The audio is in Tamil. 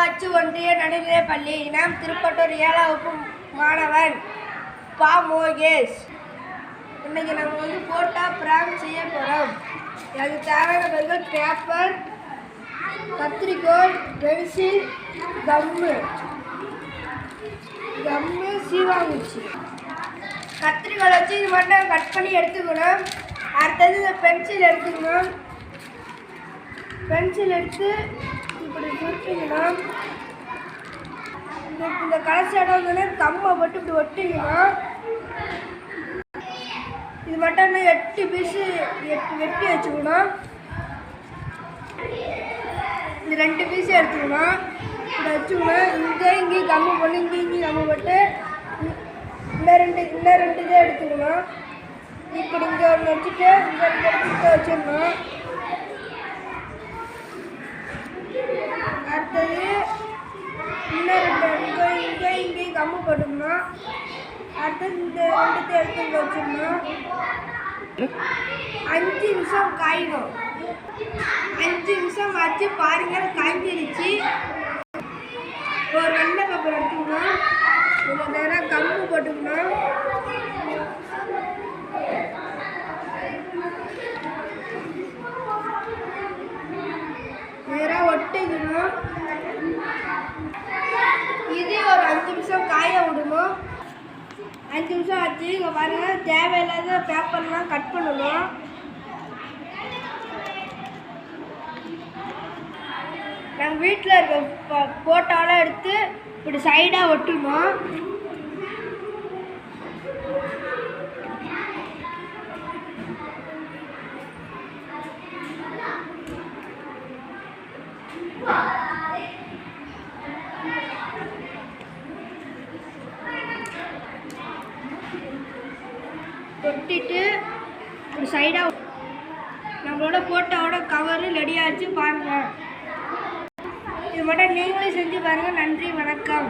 ஊராட்சி ஒன்றிய நடுநிலைப் பள்ளி இனம் திருப்பட்டூர் 7ஆம் வகுப்பு மாணவன் பா. மோகேஷ். இன்னைக்கு நம்ம போட்டோ பிராங்க் செய்ய போகிறோம். அதுக்கு தேவையான பொருட்கள் பேப்பர், கத்திரிக்கோல், பென்சில், கம்மு, சீவாங்குச்சி. கத்திரிக்கோல் வச்சு இது மட்டும் கட் பண்ணி எடுத்துக்கணும். அடுத்தது இந்த பென்சில் எடுத்துக்கணும். பென்சில் எடுத்து இப்படி சுருட்டிக்கணும். இந்த கடைசி இடம் கம்மை போட்டு இப்படி ஒட்டிக்கணும். இது மட்டும் 8 பீஸு வெட்டி வச்சுக்கணும். இந்த 2 பீஸு எடுத்துக்கணும். இப்படி வச்சுக்கணும். இங்கேயும் கம்மு போட்டு இங்கேயும் கம்மு போட்டு இன்னும் ரெண்டு இதை எடுத்துக்கணும். இப்படி இங்கே ஒன்று வச்சுட்டு இங்கே 2 எடுத்து வச்சிடணும். அடுத்தது இன்னும் 2 இங்கேயும் கம்மு போட்டுக்கணும். அடுத்தது இந்த 2 எடுத்து இங்கே வச்சிடணும். 5 நிமிஷம் காயணும். 5 நிமிஷம் வச்சு பாருங்க, காய்ஞ்சிருச்சு. ஒரு வெள்ளை பேப்பர் எடுத்துக்கணும். இதில் நேரம் கம்மு போட்டுக்கணும். நேராக ஒட்டிக்கணும். இது ஒரு 5 நிமிஷம் காய விடணும். 5 நிமிஷம் ஆச்சு. இங்கே பாருங்கள், தேவையில்லாத பேப்பர்லாம் கட் பண்ணணும். நாங்கள் வீட்டில் இருக்க ஃபோட்டோலாம் எடுத்து இப்படி சைடாக ஒட்டணும். ஒட்டிட்டு ஒரு சைடாக நம்மளோட ஃபோட்டோவோட கவரு ரெடியாகிடுச்சு பாருங்கள். இது மட்டும் நீங்களே செஞ்சு பாருங்கள். நன்றி, வணக்கம்.